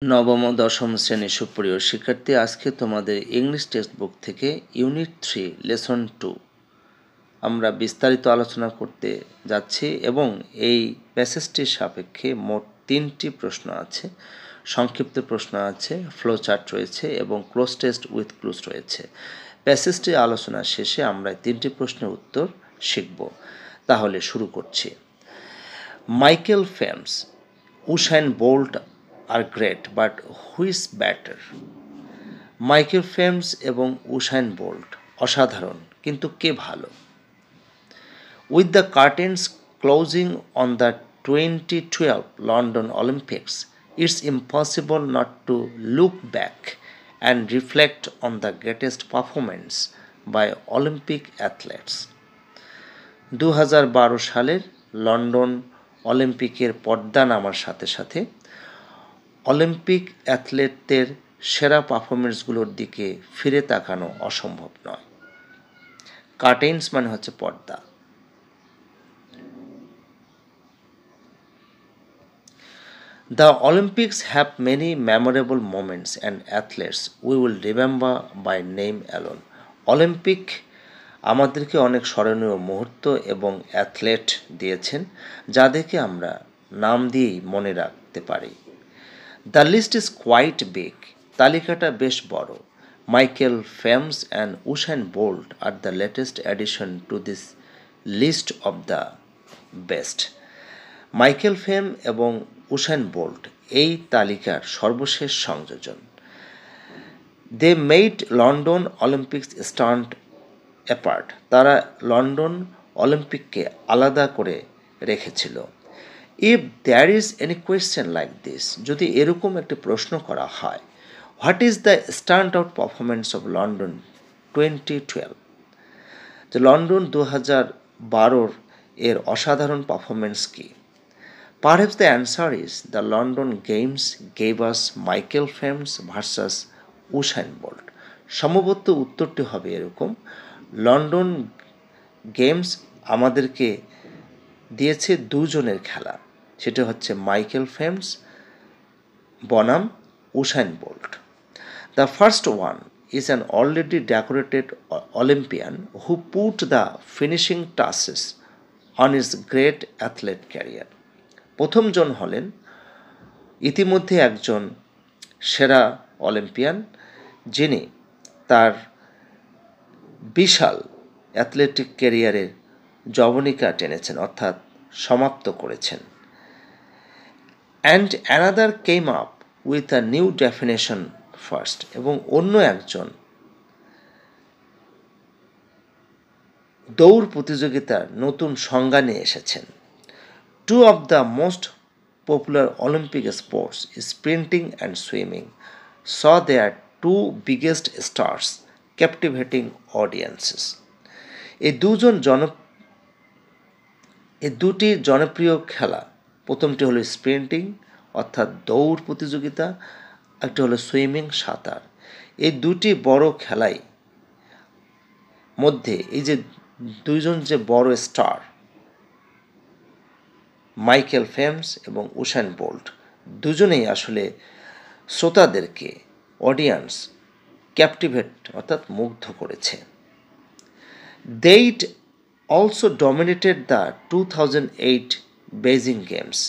নবম ও দশম শ্রেণীর সুপ্রিয় শিক্ষার্থী, আজকে তোমাদের ইংলিশ টেক্সট বুক থেকে ইউনিট 3 লেসন 2 আমরা বিস্তারিত আলোচনা করতে যাচ্ছি এবং এই প্যাসেজটির সাপেক্ষে মোট 3টি প্রশ্ন আছে। সংক্ষিপ্ত প্রশ্ন আছে, ফ্লো চার্ট রয়েছে এবং ক্লোজ টেস্ট উইথ ক্লুজ রয়েছে। প্যাসেজটি আলোচনার শেষে আমরা 3টি প্রশ্নের উত্তর শিখব। তাহলে শুরু করছি। Michael Phelps, Usain Bolt are great, but who is better? Michael Phelps এবং উসাইন বোল্ট অসাধারণ, কিন্তু কে ভালো? With the curtains closing on the 2012 London Olympics, it's impossible not to look back and reflect on the greatest performance by Olympic athletes. 2012 সালের London অলিম্পিকের পর্দা নামার সাথে সাথে অলিম্পিক অ্যাথলেটদের সেরা পারফরমেন্সগুলোর দিকে ফিরে তাকানো অসম্ভব নয়। কার্টেন্স মানে হচ্ছে পর্দা। The Olympics have many memorable moments and athletes we will remember by name alone. Olympic আমাদেরকে অনেক স্মরণীয় মুহূর্ত এবং অ্যাথলেট দিয়েছেন, যাদেরকে আমরা নাম দিয়েই মনে রাখতে পারি। The list is quite big. তালিকাটা বেশ বড়। Michael Phelps and Usain Bolt are the latest addition to this list of the best. Michael ফেম এবং উসাইন বোল্ট এই তালিকার সর্বশেষ সংযোজন। They made London Olympics stand apart. তারা লন্ডন অলিম্পিককে আলাদা করে রেখেছিল। If there is any question like this, যদি এরকম একটি প্রশ্ন করা হয়, what is the standout performance of London 2012? যে লন্ডন 2012 এর অসাধারণ পারফরমেন্স কি? Perhaps the answer is the London Games gave us Michael Phelps versus Usain Bolt. সম্ভবত উত্তরটি হবে এরকম, লন্ডন গেমস আমাদেরকে দিয়েছে দুজনের খেলা, সেটা হচ্ছে মাইকেল ফেলপস বনাম Usain Bolt. The first one is an already decorated Olympian who put the finishing touches on his great athlete career. প্রথমজন হলেন ইতিমধ্যে একজন সেরা অলিম্পিয়ান, যিনি তার বিশাল অ্যাথলেটিক ক্যারিয়ারের জবনিকা টেনেছেন, অর্থাৎ সমাপ্ত করেছেন। And another came up with a new definition first. এবং অন্য একজন দৌড় প্রতিযোগিতার নতুন সংজ্ঞা নিয়ে এসেছেন। Two of the most popular Olympic sports, sprinting and swimming, saw their two biggest stars captivating audiences. এই দুটি জনপ্রিয় খেলা, প্রথমটি হলো স্প্রিন্টিং অর্থাৎ দৌড় প্রতিযোগিতা, একটি হলো সুইমিং সাঁতার। এই দুটি বড় খেলাই মধ্যে এই যে দুইজন যে বড় স্টার মাইকেল ফেলপস এবং উসাইন বোল্ট, দুজনেই আসলে শ্রোতাদেরকে অডিয়েন্স ক্যাপটিভেট অর্থাৎ মুগ্ধ করেছে। They also dominated the 2008 Beijing games.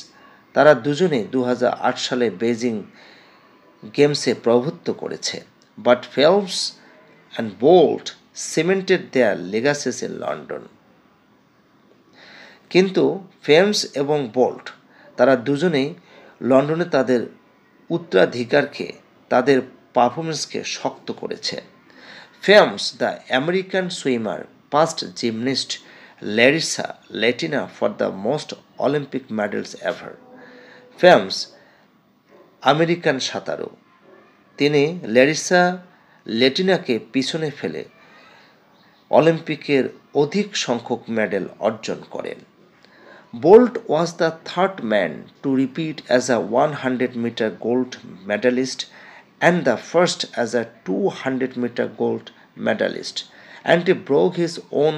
তারা দুজনেই 2008 সালে বেজিং গেমসে প্রভুত্ব করেছে। But Phelps and Bolt cemented their legacies in London. কিন্তু ফেলপস এবং বোল্ট তারা দুজনেই লন্ডনে তাদের উত্তরাধিকারকে, তাদের পারফরমেন্সকে শক্ত করেছে। Phelps, the American swimmer, past gymnast Larissa Latina for the most Olympic medals ever. Phelps American সাঁতারু, তিনি ল্যারিসা লেটিনাকে পিছনে ফেলে অলিম্পিকের অধিক সংখ্যক মেডেল অর্জন করেন। Bolt was the third man to repeat as a 100-meter gold medalist and the first as a 200-meter gold medalist, and he broke his own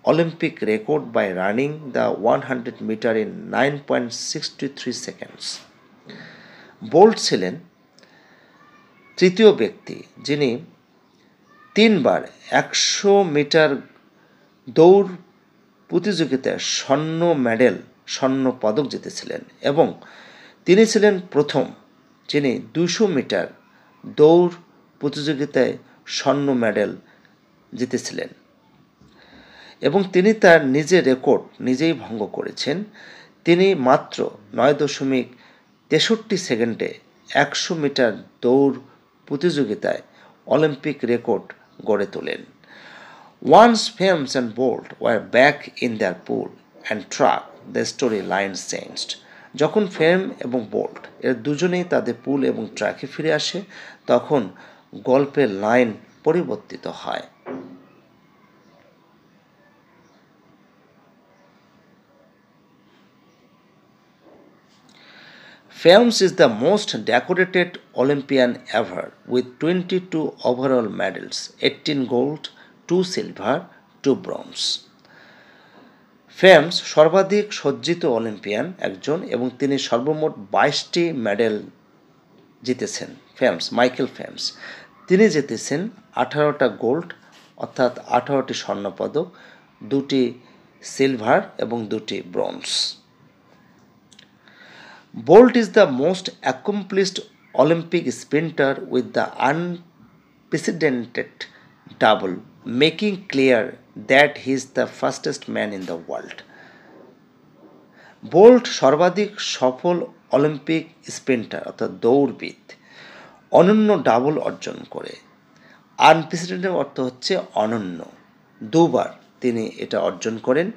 Olympic record by running the 100 meter in 9.63 seconds. Bolt ছিলেন তৃতীয় ব্যক্তি যিনি 3বার 100 metre দৌড় প্রতিযোগিতায় স্বর্ণ পদক জিতেছিলেন এবং তিনি ছিলেন প্রথম যিনি 200 মিটার দৌড় প্রতিযোগিতায় স্বর্ণ মেডেল জিতেছিলেন এবং তিনি তার নিজের রেকর্ড নিজেই ভঙ্গ করেছেন। তিনি মাত্র 9.63 সেকেন্ডে 100 মিটার দৌড় প্রতিযোগিতায় অলিম্পিক রেকর্ড গড়ে তোলেন। Once Phelps and Bolt were back in their pool and track, the story line changed. যখন ফেম এবং বোল্ট এর দুজনেই তাদের পুল এবং ট্র্যাকে ফিরে আসে তখন গল্পের লাইন পরিবর্তিত হয়। Phelps is the most decorated Olympian ever with 22 overall medals, 18 gold, 2 silver, 2 bronze. ফেমস সর্বাধিক সজ্জিত অলিম্পিয়ান একজন এবং তিনি সর্বমোট 22টি মেডেল জিতেছেন। মাইকেল ফেমস তিনি জিতেছেন 18টা গোল্ড অর্থাৎ 18টি স্বর্ণপদক, 2টি সিলভার এবং 2টি bronze. Bolt is the most accomplished Olympic sprinter with the unprecedented double, making clear that he is the fastest man in the world. Bolt সর্বাধিক সফল অলিম্পিক স্প্রিন্টার অর্থাৎ দৌড়বিদ, অনন্য ডাবল অর্জন করে। আনপ্রেসিডেন্টেড অর্থ হচ্ছে অনন্য, দুবার তিনি এটা অর্জন করেন,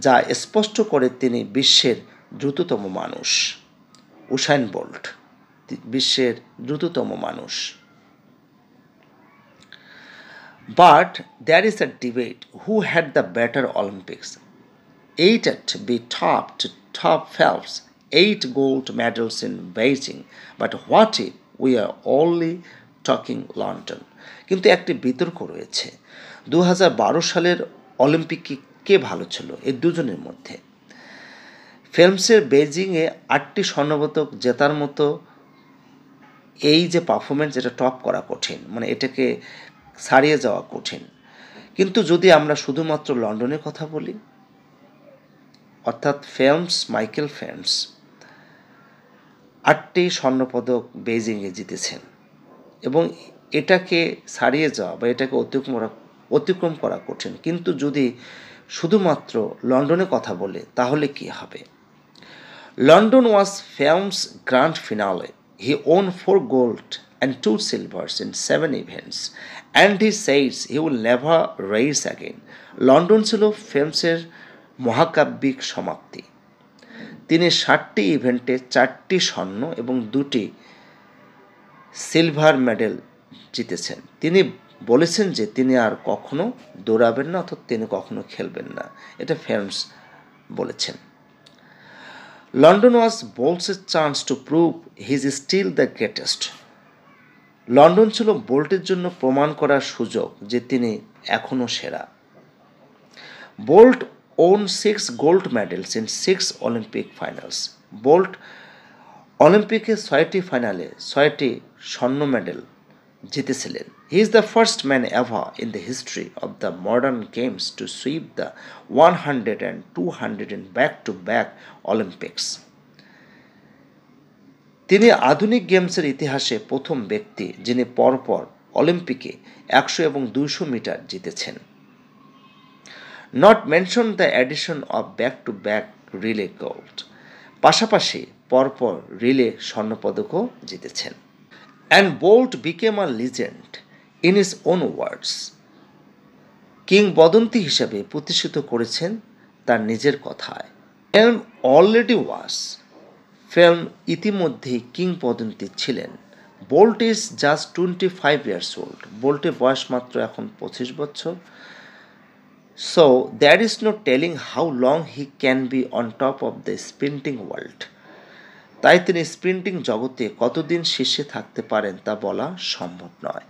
যা স্পষ্ট করে তিনি বিশ্বের দ্রুততম মানুষ। উসাইন বোল্ট বিশ্বের দ্রুততম মানুষ। But there is a debate who had the better Olympics. 8 at be top Phelps, 8 gold medals in Beijing. But what if we are only talking London? কিন্তু একটি বিতর্ক রয়েছে 2012 সালের অলিম্পিকে কে ভালো ছিল এই দুজনের মধ্যে। ফেলপসের বেজিংয়ে 8টি স্বর্ণপদক জেতার মতো এই যে পারফরমেন্স, এটা টপ করা কঠিন, মানে এটাকে ছাড়িয়ে যাওয়া কঠিন। কিন্তু যদি আমরা শুধুমাত্র লন্ডনের কথা বলি, অর্থাৎ মাইকেল ফেলপস 8টি স্বর্ণপদক বেজিংয়ে জিতেছেন এবং এটাকে ছাড়িয়ে যাওয়া বা এটাকে অতিক্রম করা কঠিন। কিন্তু যদি শুধুমাত্র লন্ডনের কথা বলে তাহলে কি হবে? London was Phelps' grand finale. He won 4 gold and 2 silvers in 7 events, and he says he will never race again. London ছিল ফেলপসের মহাকাব্যিক সমাপ্তি। তিনি 7টি ইভেন্টে 4টি স্বর্ণ এবং 2টি সিলভার মেডেল জিতেছেন। তিনি বলেছেন যে তিনি আর কখনো দৌড়াবেন না, অর্থাৎ তিনি কখনো খেলবেন না, এটা ফেলপস বলেছেন। লন্ডন ওয়াজ বোল্টসের chance to prove he is still the greatest. London ছিল বোল্টের জন্য প্রমাণ করার সুযোগ যে তিনি এখনও সেরা। Bolt won 6 gold medals in 6 Olympic finals. Bolt অলিম্পিকে 6টি ফাইনালে 6টি স্বর্ণ মেডেল জিতেছিলেন। He is the first man ever in the history of the modern games to sweep the 100 and 200 in back-to-back Olympics. তিনি আধুনিক গেমসের ইতিহাসে প্রথম ব্যক্তি যিনি পরপর অলিম্পিকে 100 এবং 200 মিটার জিতেছেন। Not mention the addition of back-to-back relay gold. পাশাপাশি পরপর রিলে স্বর্ণপদকও জিতেছেন। And Bolt became a legend in his own words. কিংবদন্তি হিসাবে প্রতিষ্ঠিত করেছেন তার নিজের কথায়। ফেলপস ইতিমধ্যেই কিংবদন্তি ছিলেন। Bolt is just 25 years old. বোল্টের বয়স মাত্র এখন 25 বছর। So there is no telling how long he can be on top of the sprinting world. তাই তিনি স্প্রিন্টিং জগতে কতদিন শীর্ষে থাকতে পারেন তা বলা সম্ভব নয়।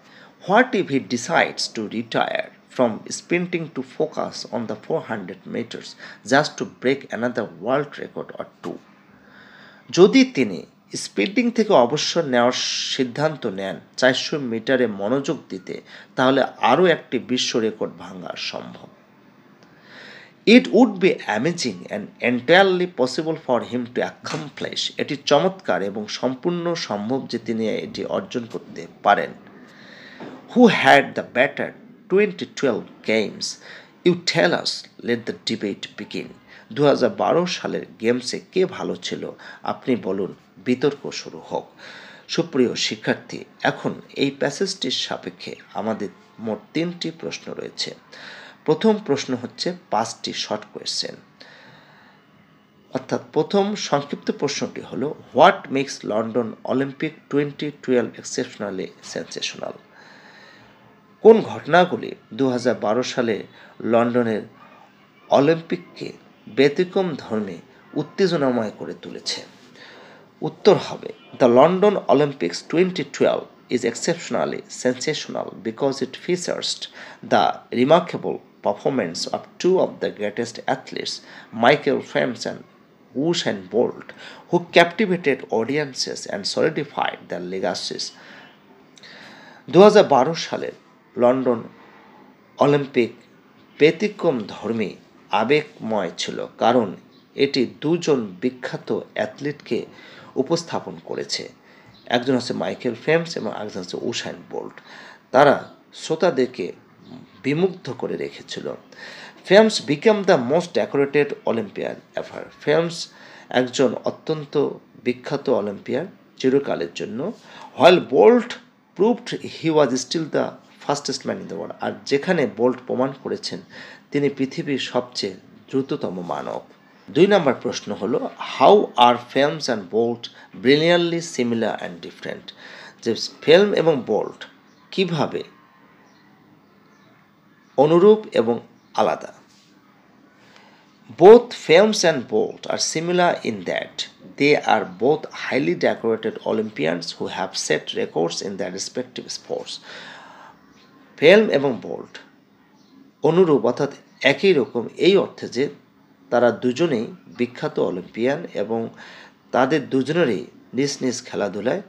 What if he decides to retire from sprinting to focus on the 400 metres just to break another world record or 2? যদি তিনি স্পিডিং থেকে অবসর নেওয়ার সিদ্ধান্ত নেন 400 মিটারে মনোযোগ দিতে, তাহলে আরও একটি বিশ্ব রেকর্ড ভাঙা সম্ভব। It would be amazing and entirely possible for him to accomplish. এটি চমৎকার এবং সম্পূর্ণ সম্ভব যে তিনি এটি অর্জন করতে পারেন। Who had the better 2012 games? You tell us, let the debate begin. 2012 সালের গেমসে কে ভালো ছিল, আপনি বলুন, বিতর্ক শুরু হোক। সুপ্রিয় শিক্ষার্থী, এখন এই প্যাসেজটির সাপেক্ষে আমাদের মোট 3টি প্রশ্ন রয়েছে। প্রথম প্রশ্ন হচ্ছে 5টি শর্ট কোয়েশ্চেন, অর্থাৎ প্রথম সংক্ষিপ্ত প্রশ্নটি হলো, what makes London Olympic 2012 exceptionally sensational? কোন ঘটনাগুলি 2012 সালে লন্ডনের অলিম্পিককে ব্যতিক্রম ধর্মে উত্তেজনাময় করে তুলেছে? উত্তর হবে, the London Olympics 2012 is exceptionally sensational because it features the remarkable performance of two of the greatest athletes, Michael Phelps and Usain Bolt, who captivated audiences and solidified their legacies. 2012 সালের লন্ডন অলিম্পিক ব্যতিক্রম ধর্মী আবেগময় ছিল কারণ এটি দুজন বিখ্যাত অ্যাথলিটকে উপস্থাপন করেছে। একজন হচ্ছে মাইকেল ফেলপস এবং একজন হচ্ছে উসাইন বোল্ট। তারা শ্রোতাদেরকে বিমুগ্ধ করে রেখেছিল। Phelps became the most decorated Olympian ever. Phelps একজন অত্যন্ত বিখ্যাত অলিম্পিয়ান চিরকালের জন্য। While Bolt proved he was still the fastest man in the world. আর যেখানে বোল্ট প্রমাণ করেছেন তিনি পৃথিবীর সবচেয়ে দ্রুততম মানব। 2 নম্বর প্রশ্ন হলো, how are Phelps and Bolt brilliantly similar and different? যে ফেলপস এবং বোল্ট কিভাবে অনুরূপ এবং আলাদা? Both Phelps and Bolt are similar in that they are both highly decorated Olympians who have set records in their respective sports. Phelps এবং bolt অনুরূপ অর্থাৎ একই রকম এই অর্থে যে তারা দুজনেই বিখ্যাত অলিম্পিয়ান এবং তাদের দুজনেরই নিজ নিজ খেলাধুলায়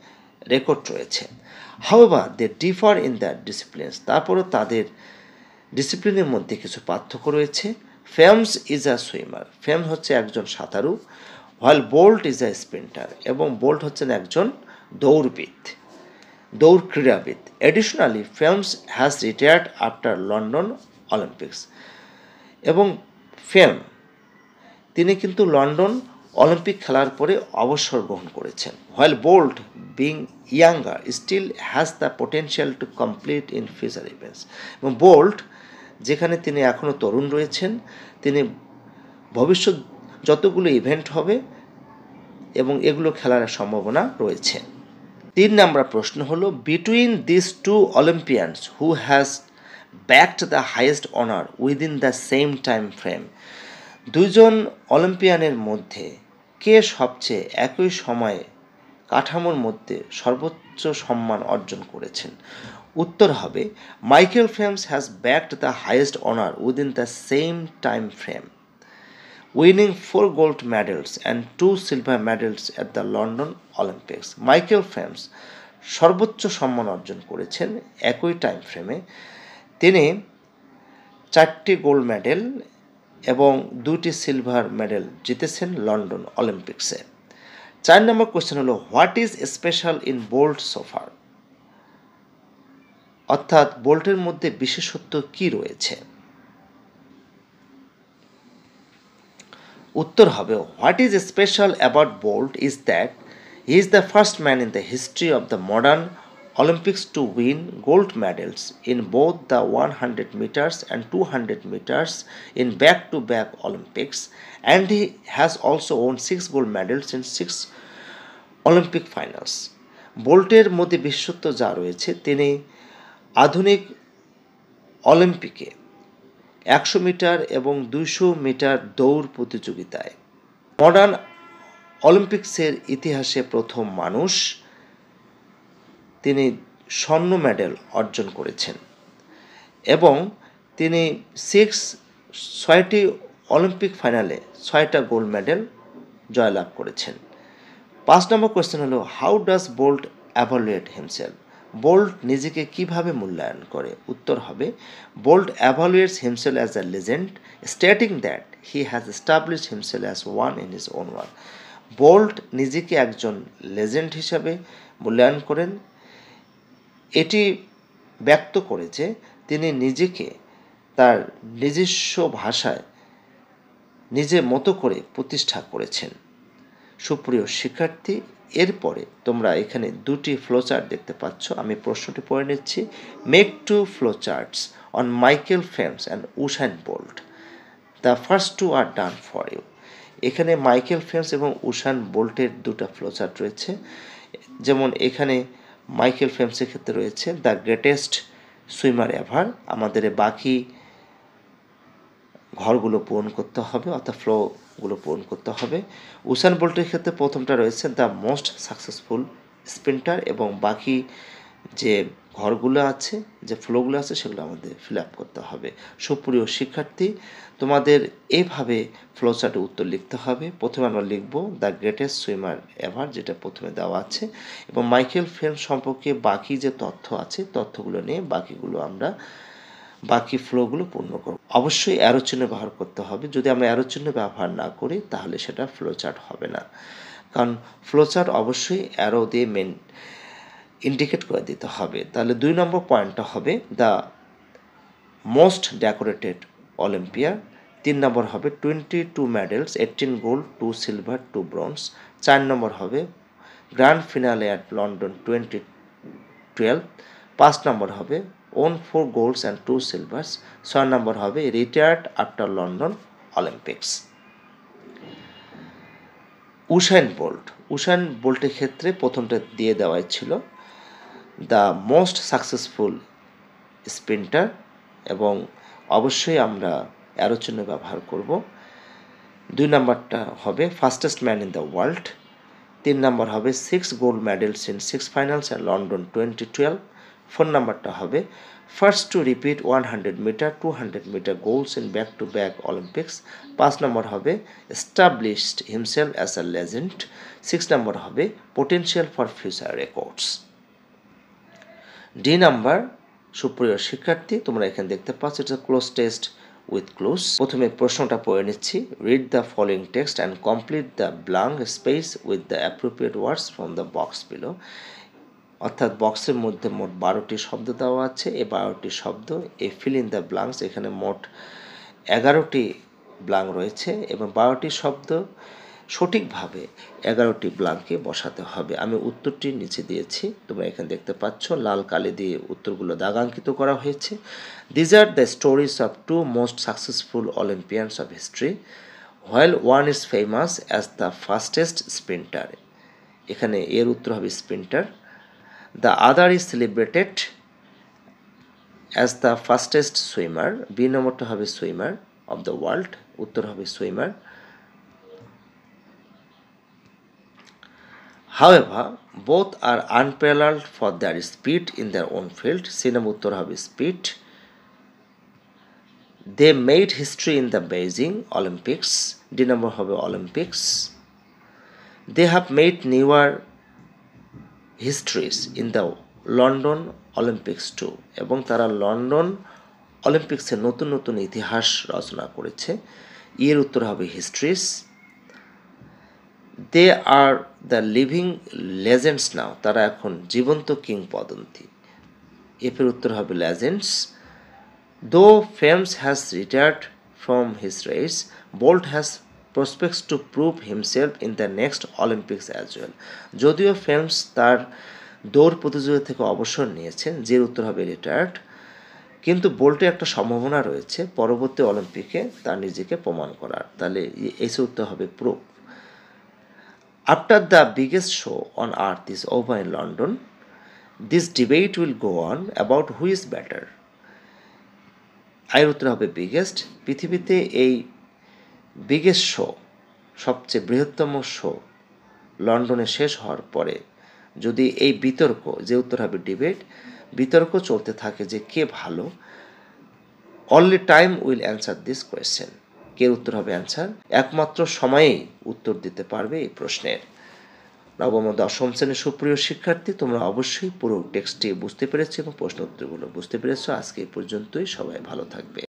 রেকর্ড রয়েছে। However they differ in their disciplines. তারপরও তাদের ডিসিপ্লিনের মধ্যে কিছু পার্থক্য রয়েছে। Phelps is a swimmer. Phelps হচ্ছে একজন সাঁতারু, while Bolt is a sprinter, এবং বোল্ট হচ্ছেন একজন দৌড় ক্রীড়াবিদ। Additionally Phelps has retired after London Olympics. এবং ফেলপস তিনি কিন্তু লন্ডন অলিম্পিক খেলার পরে অবসর গ্রহণ করেছেন। While Bolt being younger still has the potential to complete in future events. এবং বোল্ট যেখানে তিনি এখনও তরুণ রয়েছেন, তিনি ভবিষ্যৎ যতগুলো ইভেন্ট হবে এবং এগুলো খেলার সম্ভাবনা রয়েছে। 3 নম্বর প্রশ্ন হলো, between this two Olympians who has backed the highest honour within the same time frame? দুজন অলিম্পিয়ানের মধ্যে কে সবচেয়ে একই সময়ে কাঠামোর মধ্যে সর্বোচ্চ সম্মান অর্জন করেছেন? উত্তর হবে, Michael Phelps has backed the highest honour within the same time frame, winning 4 gold medals and 2 silver medals at the London Olympics. Michael Phelps সর্বোচ্চ সম্মান অর্জন করেছেন একই টাইম ফ্রেমে। তিনি 4টি গোল্ড মেডেল এবং 2টি সিলভার মেডেল জিতেছেন লন্ডন অলিম্পিক্সে। 4 নম্বর কোয়েশ্চেন হলো, what is special in Bolt so far? অর্থাৎ বোল্টের মধ্যে বিশেষত্ব কি রয়েছে? উত্তর হবে, what is special about Bolt is that he is the first man in the history of the modern Olympics to win gold medals in both the 100 meters and 200 meters in back-to-back Olympics, and he has also won 6 gold medals in 6 Olympic finals. বোল্টের মধ্যে বিশেষত্ব যা রয়েছে, তিনি আধুনিক অলিম্পিকে 100 metre এবং 200 metre দৌড় প্রতিযোগিতায় মডার্ন অলিম্পিক্সের ইতিহাসে প্রথম মানুষ। তিনি স্বর্ণ মেডেল অর্জন করেছেন এবং তিনি 6টি অলিম্পিক ফাইনালে 6টা গোল্ড মেডেল জয়লাভ করেছেন। 5 নম্বর কোয়েশ্চেন হলো, how does Bolt evaluate himself? Bolt নিজেকে কিভাবে মূল্যায়ন করে? উত্তর হবে, Bolt evaluates himself as a legend, stating that he has established himself as one in his own word. Bolt নিজেকে একজন লেজেন্ড হিসাবে মূল্যায়ন করেন, এটি ব্যক্ত করে যে তিনি নিজেকে তার নিজস্ব ভাষায় নিজের মতো করে প্রতিষ্ঠা করেছেন। সুপ্রিয় শিক্ষার্থী, এরপরে তোমরা এখানে দুটি ফ্লোচার্ট দেখতে পাচ্ছ। আমি প্রশ্নটি পড়ে নিচ্ছি। Make 2 flowcharts on Michael Phelps and Usain Bolt. The first 2 are done for you. এখানে মাইকেল ফেলপস এবং উসাইন বোল্টের দুটো ফ্লোচার্ট রয়েছে। যেমন এখানে মাইকেল ফেলপসের ক্ষেত্রে রয়েছে দ্য গ্রেটেস্ট সুইমার এভার। আমাদের বাকি ঘরগুলো পূরণ করতে হবে, অর্থাৎ ফ্লোগুলো পূরণ করতে হবে। উসাইন বোল্টের ক্ষেত্রে প্রথমটা রয়েছে দ্য মোস্ট সাকসেসফুল স্প্রিন্টার, এবং বাকি যে ঘরগুলো আছে, যে ফ্লোগুলো আছে, সেগুলো আমাদের ফিল আপ করতে হবে। সুপ্রিয় শিক্ষার্থী, তোমাদের এইভাবে ফ্লোচার্টে উত্তর লিখতে হবে। প্রথমে আমরা লিখব দ্য গ্রেটেস্ট সুইমার এভার, যেটা প্রথমে দেওয়া আছে, এবং মাইকেল ফেলপস সম্পর্কে বাকি যে তথ্য আছে, তথ্যগুলো নিয়ে বাকি ফ্লোগুলো পূর্ণ করব। অবশ্যই অ্যারো চিহ্ন ব্যবহার করতে হবে। যদি আমরা অ্যারো চিহ্ন ব্যবহার না করি তাহলে সেটা ফ্লোচার্ট হবে না, কারণ ফ্লোচার্ট অবশ্যই অ্যারো দিয়ে ইন্ডিকেট করে দিতে হবে। তাহলে 2 নম্বর পয়েন্টটা হবে দ্য মোস্ট ডেকোরেটেড অলিম্পিয়ার। 3 নম্বর হবে 22 মেডেলস, 18 গোল্ড, 2 সিলভার, 2 ব্রোঞ্জ। 4 নম্বর হবে গ্র্যান্ড ফিনালে অ্যাট লন্ডন 2012। 5 নম্বর হবে ওন 4 গোল্ডস অ্যান্ড 2 সিলভার্স। 6 নম্বর হবে retired after London Olympics. Usain বোল্টের ক্ষেত্রে প্রথমটা দিয়ে দেওয়াই ছিল দ্য মোস্ট সাকসেসফুল স্প্রিন্টার, এবং অবশ্যই আমরা অ্যারো চিহ্ন ব্যবহার করব। 2 নম্বরটা হবে fastest man in the world. 3 নম্বর হবে 6 gold medals in 6 finals at London 2012। 4 নম্বরটা হবে first to repeat 100 metre 200 metre golds in back to back Olympics. 5 নম্বর হবে established himself as a legend. 6 নম্বর হবে potential for future records. The number, সুপ্রিয় শিক্ষার্থী, তোমরা এখানে দেখতে পাচ্ছ এটা ক্লোজ টেস্ট উইথ ক্লোজ। প্রথমে প্রশ্নটা পড়ে নিচ্ছি। Read the following text and complete the blank space with the appropriate words from the box below. অর্থাৎ বক্সের মধ্যে মোট 12টি শব্দ দেওয়া আছে। এই 12টি শব্দ, এই ফিল ইন দ্য ব্ল্যাঙ্কস, এখানে মোট 11টি ব্ল্যাঙ্ক রয়েছে, এবং 12টি শব্দ সঠিকভাবে 11টি ব্ল্যাঙ্কে বসাতে হবে। আমি উত্তরটি নিচে দিয়েছি, তোমরা এখানে দেখতে পাচ্ছ লাল কালি দিয়ে উত্তরগুলো দাগাঙ্কিত করা হয়েছে। These are the stories of 2 most successful Olympians of history, while one is famous as the fastest sprinter. এখানে এর উত্তর হবে sprinter. The other is celebrated as the fastest swimmer. B নম্বরটা হবে সুইমার অফ দ্য ওয়ার্ল্ড, উত্তর হবে swimmer. However, both are unparalleled for their speed in their own field. C number উত্তর হবে speed. They made history in the Beijing Olympics. D number হবে Olympics. They have made newer histories in the London Olympics too. এবং তারা London অলিম্পিক্সে নতুন নতুন ইতিহাস রচনা করেছে। এর উত্তর হবে histories. They are the living legends now, তারা এখন জীবন্ত কিংবদন্তি। এর উত্তর হবে legends. Though Phelps has retired from his race, Bolt has prospects to prove himself in the next Olympics as well. যদিও ফেলপস তার দৌড় প্রতিযোগিতা থেকে অবসর নিয়েছেন, যে উত্তর হবে রিটায়ার্ড, কিন্তু বোল্টের একটা সম্ভাবনা রয়েছে পরবর্তী অলিম্পিকে তার নিজেকে প্রমাণ করার। তাহলে এই উত্তর হবে prove. After the biggest show on earth is over in London, this debate will go on about who is better. এর উত্তর হবে বিগেস্ট। পৃথিবীতে এই বিগেস্ট শো, সবচেয়ে বৃহত্তম শো লন্ডনে শেষ হওয়ার পরে যদি এই বিতর্ক, যে উত্তর হবে ডিবেট, বিতর্ক চলতে থাকে যে কে ভালো, only time will answer this question. কে উত্তর হবে অ্যান্সার, একমাত্র সময়েই উত্তর দিতে পারবে এই প্রশ্নের। নবম ও দশম শ্রেণীর সুপ্রিয় শিক্ষার্থী, তোমরা অবশ্যই পুরো টেক্সটটি বুঝতে পেরেছো এবং প্রশ্ন উত্তরগুলো বুঝতে পেরেছো। আজকে এই পর্যন্তই, সবাই ভালো থাকবে।